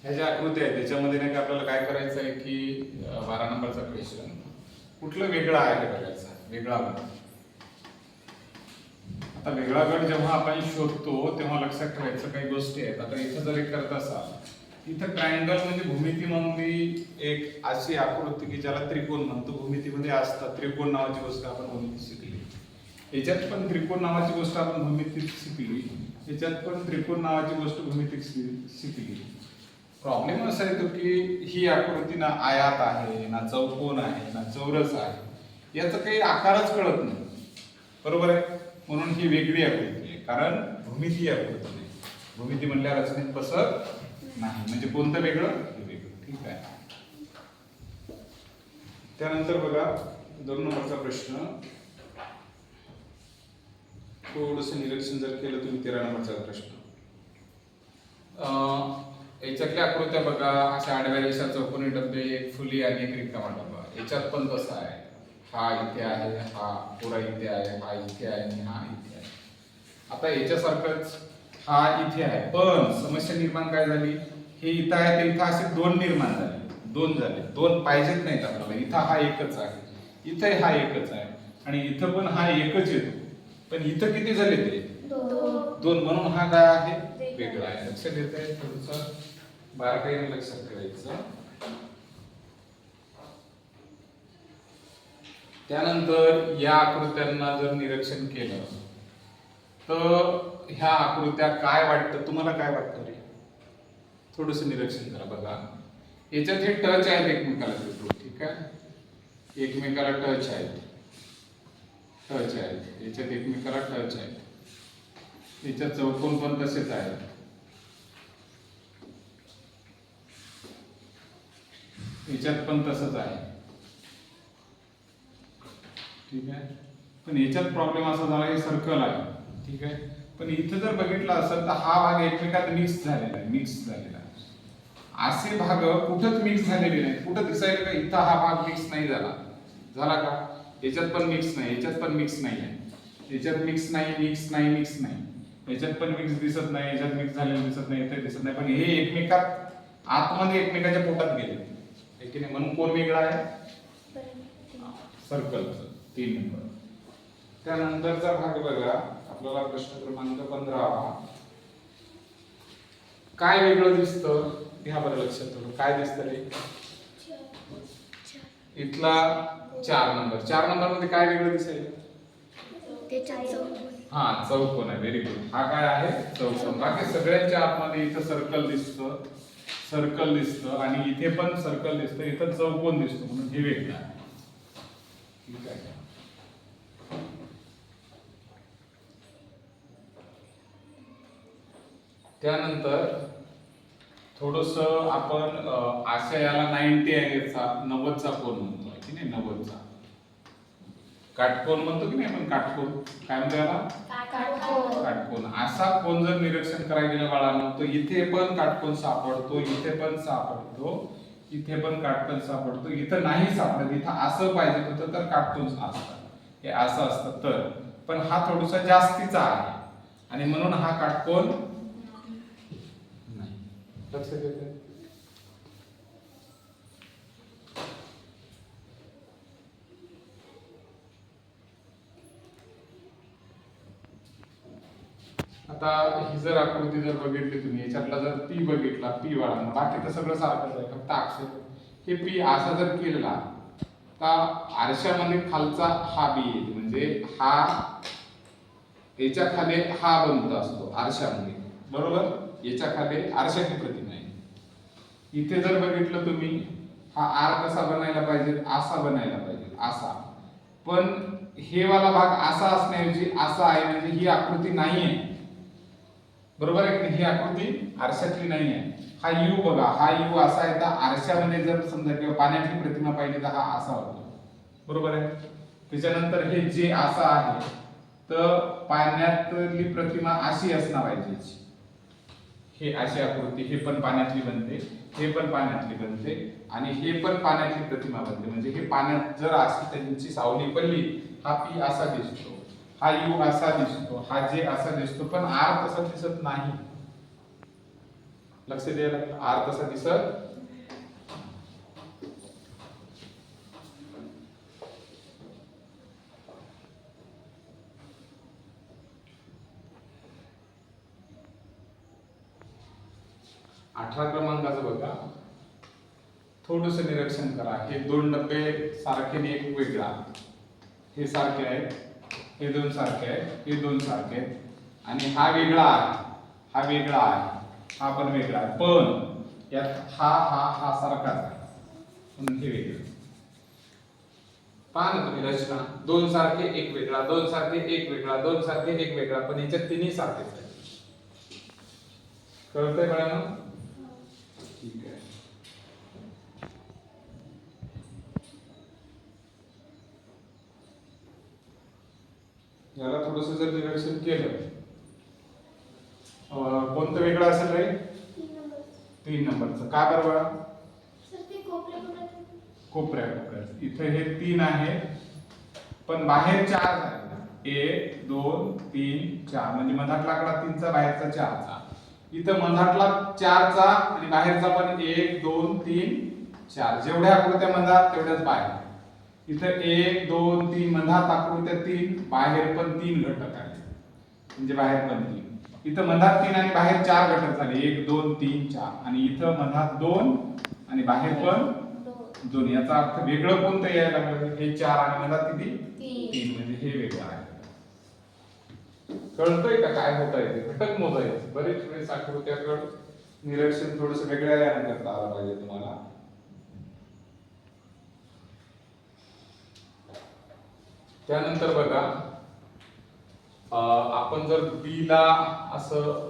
ह्या ज्या आकृती आहेत त्याच्यामध्ये नाही का आपल्याला काय करायचं आहे की 12 नंबरचा क्वेश्चन कुठलं वेगळं आहे हे बघायचं. वेगळा गट. आता वेगळा गट जेव्हा आपण शोधतो तेव्हा लक्षात ठेवायचं काही गोष्टी आहेत. आता इथं जर एक करत असाल, इथं ट्रायंगल म्हणजे भूमितीमधली एक अशी आकृती की ज्याला त्रिकोण म्हणतो. भूमितीमध्ये असतात त्रिकोण नावाची गोष्ट आपण भूमिती शिकली. याच्यात पण त्रिकोण नावाची गोष्ट आपण भूमितीत शिकली. याच्यात पण त्रिकोण नावाची गोष्ट भूमितीत शिकली. प्रॉब्लेम असा येतो की ही आकृती ना आयात आहे, ना चौकोन आहे, ना चौरस आहे, याचा काही आकारच कळत नाही. बरोबर आहे. म्हणून ही वेगळी आकृती आहे, कारण भूमिती आकृती नाही. भूमिती म्हणल्या रचनेत बसत नाही. म्हणजे कोणतं वेगळं? हे वेगळं. ठीक आहे. त्यानंतर बघा 2 नंबरचा प्रश्न. थोडस निरीक्षण जर केलं तुम्ही 13 नंबरचा प्रश्न. याच्यातल्या आकृत्या बघा, अशा आडव्या रेषा, चौकोनी डबे, एक फुली आणि एक रिकामा डबा. याच्यात पण तसं आहे. हा इथे आहे, हा पुरा इथे आहे, हा इथे आहे आणि हा इथे आहे. आता याच्यासारखंच हा इथे आहे, पण समस्या निर्माण काय झाली? हे इथं आहे ते इथं असे 2 निर्माण झाले. 2 झाले. 2 पाहिजेत नाहीत आपल्याला. इथं हा एकच आहे, इथं हा एकच आहे आणि इथं पण हा एकच येतो. पण इथं किती झाले ते? 2. म्हणून हा काय आहे? वेगळा आहे. लक्षात येत आहे? थोडंसं बारकाईने लक्षात ठेवायचं. त्यानंतर या आकृत्यांना जर निरीक्षण केलं तर ह्या आकृत्या काय वाटतं तुम्हाला? काय वाटतं रे? थोडस निरीक्षण करा. बघा याच्यात हे टच आहेत एकमेकाला. ठीक आहे. एकमेकाला टच आहेत. टच आहेत याच्यात, एकमेकाला टच आहेत. याच्यात चौकोन पण तसेच आहेत. याच्यात पण तसंच आहे. ठीक आहे. पण याच्यात प्रॉब्लेम असा झाला की सर्कल आहे. ठीक आहे. पण इथं जर बघितलं असेल तर हा भाग एकमेकात मिक्स झालेला आहे. मिक्स झालेला आहे. असे भाग कुठंच मिक्स झालेले नाहीत. कुठं दिसायला का इथं हा भाग मिक्स नाही झाला? झाला का? याच्यात पण मिक्स नाही, याच्यात पण मिक्स नाही आहे. याच्यात मिक्स नाही, मिक्स नाही, मिक्स नाही. याच्यात पण मिक्स दिसत नाही, याच्यात मिक्स झालेलं दिसत नाही, इथे दिसत नाही. पण हे एकमेकात आतमध्ये एकमेकाच्या पोटात गेले. की नाही? म्हणून कोण वेगळा आहे? सर्कलचं. 3 नंबर. त्यानंतरचा भाग बघा आपल्याला प्रश्न क्रमांक 15. काय वेगळं दिसतं? घ्या बरं लक्षात. थोडं काय दिसतं रे? इथला 4 नंबर. 4 नंबर मध्ये काय वेगळं दिसेल? हा, चौकोन आहे. Very good. हा काय आहे? चौकोन. बाकी सगळ्यांच्या आतमध्ये इथं सर्कल दिसतं, सर्कल दिसतं आणि इथे पण सर्कल दिसतं, इथं चौकोन दिसतो. म्हणून हे वेगळं आहे. ठीक आहे. त्यानंतर थोडस आपण आशयाला 90 अँगलचा 90चा कोन म्हणतो की नाही? 90चा काटकोन म्हणतो की नाही आपण? काटकोन काय म्हणतो याला? काटकोन. असा कोन जर निरीक्षण करायला गेलं बाळांनो तर इथे पण काटकोन सापडतो, इथे पण सापडतो, इथे पण काटकोन सापडतो. इथं नाही सापडत. इथं असं पाहिजे होतं तर काटकोन असतं, हे असं असतं तर. पण हा थोडासा जास्तीचा आहे आणि म्हणून हा काटकोन नाही. लक्षात येतं? आता ही जर आकृती जर बघितली तुम्ही, याच्यातला जर पी बघितला, पी वाला, बाकी तर सगळं सारखंच आहे, फक्त अक्षर. हे पी असा जर केला तर आरशामध्ये खालचा हा बी येते. म्हणजे हा याच्या खाली हा बनत असतो आरशामध्ये. बरोबर. याच्या खाली आरशाची प्रतिमा आहे. इथे जर बघितलं तुम्ही, हा आर कसा बनायला पाहिजे? असा बनायला पाहिजे, असा. पण हे वाला भाग असा असण्याऐवजी असा आहे. म्हणजे ही आकृती नाही आहे. बरोबर आहे की ही आकृती आरशातली नाही आहे. हा यू बघा, हा यू असा आहे. तर आरशामध्ये जर समजा किंवा पाण्यातली प्रतिमा पाहिली तर हा असा होतो. बरोबर आहे. त्याच्यानंतर हे जे असं आहे तर पाण्यातली प्रतिमा अशी असणार पाहिजे. हे अशी आकृती, हे पण पाण्यातली बनते, हे पण पाण्यातली बनते आणि हे पण पाण्यातली प्रतिमा बनते. म्हणजे हे पाण्यात जर अशी त्यांची सावली पडली, हा पी असा दिसतो, हा यू असा दिसतो, हा जे असा दिसतो, पण आर तसा दिसत नाही. लक्ष द्यायला आर कसा दिसत 18 क्रमांकाचं बघा थोडस निरीक्षण करा. हे दोन डबे सारखे आणि एक वेगळा, हे सारखे आहेत, हे दोन सारखे आहेत, हे दोन सारखे आहेत आणि हा वेगळा आहे, हा वेगळा आहे, हा पण वेगळा आहे, पण यात हा सारखाच आहे म्हणून हे वेगळं. पहा ना तुम्ही रचना, दोन सारखे एक वेगळा, दोन सारखे एक वेगळा, दोन सारखे एक वेगळा, पण याच्यात तिन्ही सारखेच आहेत. कळतंय बाळांनो? ठीक आहे. याला थोडस जर निरीक्षण केलं कोणतं वेगळं असेल रे? 3 नंबरचं. का बरं बाळा? कोपऱ्यात इथे हे 3 आहे पण बाहेर 4 झाले. 1 2 3 4 म्हणजे मधातला आकडा 3 चा, बाहेरचा 4 चा. इथं मधातला 4 चा आणि बाहेरचा पण 1 2 3 4. जेवढ्या आकृत्या मधात तेवढ्याच बाहेर. इथं 1 2 3 मधात आकृत्या 3, बाहेर पण 3 घटक आहेत म्हणजे बाहेर पण 3. इथं मधात 3 आणि बाहेर 4 घटक झाले. 1 2 3 4 आणि इथं मधात 2 आणि बाहेर पण 2. याचा अर्थ वेगळं कोणतं यायला लागलं? हे 4 आणि मधात किती? 3 म्हणजे हे वेगळं आहे. कळतंय का काय होत आहे? घटक मोजायचे. बरेच वेळेस आकृत्याकडे निरीक्षण थोडस वेगळ्या याने करता आलं पाहिजे तुम्हाला. त्यानंतर बघा आपण जर बी ला असं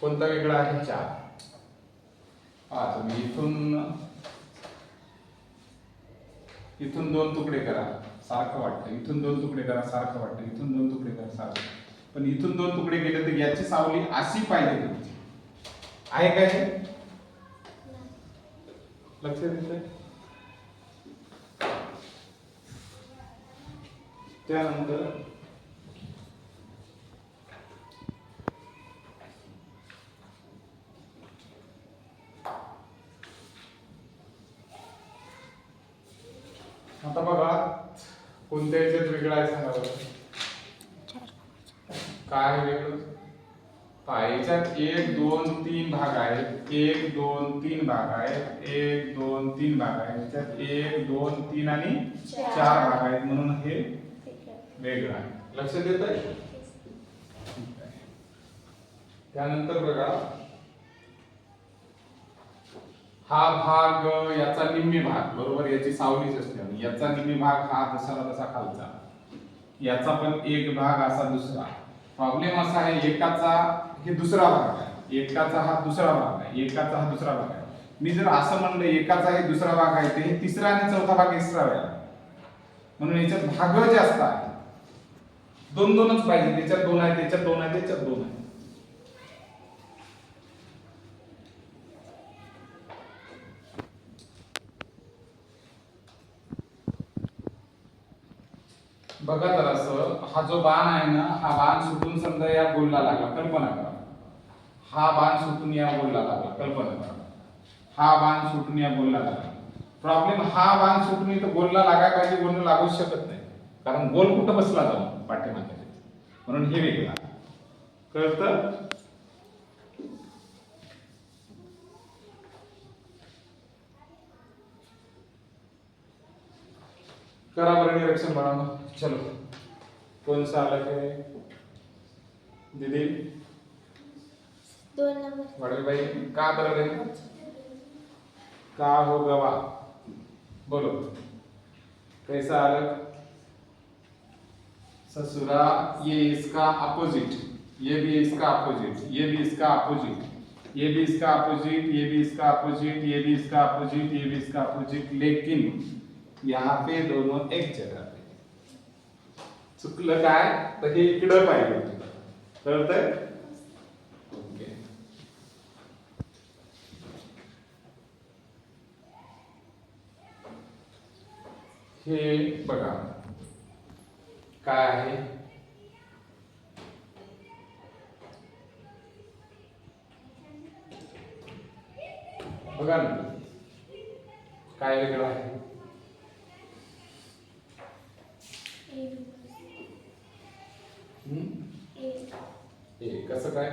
कोणता वेगळा आहे? 4. तुम्ही इथून 2 तुकडे करा सारखं वाटतं, इथून 2 तुकडे करा सारखं वाटतं, इथून 2 तुकडे करा सारखं, पण इथून 2 तुकडे केले तर याची सावली अशी पाहिजे तुमची. आहे काय हे? लक्ष देतंय? त्यानंतर आता बघा कोणत्या याच्यात वेगळा आहे सांगा बरं. काय वेगळं? याच्यात 1 2 3 भाग आहेत, 1 2 3 भाग आहेत, 1 2 3 भाग आहेत. याच्यात 1 2 3 आणि 4 भाग आहेत म्हणून हे वेगळं आहे. लक्ष देत आहे? त्यानंतर बघा हा भाग याचा निम्मे भाग बरोबर याची सावलीच असते आणि याचा निम्मे भाग हा जसा तसा खालचा, याचा पण एक भाग असा दुसरा. प्रॉब्लेम असा आहे एकाचा हे दुसरा भाग आहे, एकाचा हा दुसरा भाग आहे, एकाचा हा दुसरा भाग आहे. मी जर असं म्हणलं एकाचा हे दुसरा भाग आहे ते हे तिसरा आणि चौथा भाग एक्स्ट्रा वेळा म्हणून याच्यात भाग जास्त आहे. 2 2च पाहिजे. त्याच्यात 2 आहे, त्याच्यात 2 आहे, त्याच्यात 2 आहे. बघा जरासं हा जो बाण आहे ना, हा बाण सुटून समजा या गोलला लागला. कल्पना करा हा बाण सुटून या गोलला लागला. कल्पना करा हा बाण सुटून या गोलला लागला. प्रॉब्लेम हा बाण सुटून इथं गोलला लागायला पाहिजे, गोलला लागूच शकत नाही कारण गोल कुठं बसला जाऊन पाठीमागे, म्हणून हे वेगळं. कळतं? करा बरं निरीक्षण बाळांनो. चलो कौन सा अलग है दीदी? 2 नंबर. वडील भाई का बरं रे? का हो गवा बोलो कैसा अलग? ससुरा ये इसका अपोजिट, ये भी इसका अपोजिट, ये भी इसका अपोजिट, ये भी इसका अपोजिट, ये भी इसका अपोजिट, ये भी इसका अपोजिट, ये भी इसका अपोजिट, लेकिन यहाँ पे दोनों एक जगह पे. चुकलं काय तर हे इकडं पाहिजे. कळतंय? ओके. हे बघा काय आहे? बघा ना काय वेगळं आहे. हे कसं काय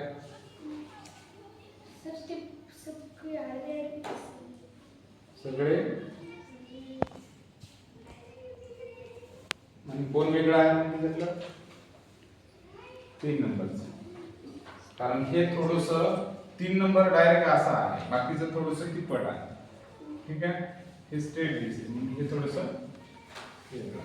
सगळे आणि कोण वेगळं आहे म्हणजे त्यातलं 3 नंबरचं. कारण हे थोडस 3 नंबर डायरेक्ट असा आहे, बाकीचं थोडस तिप्पट आहे. ठीक आहे, हे स्ट्रेट दिसते, हे थोडस वेगळं.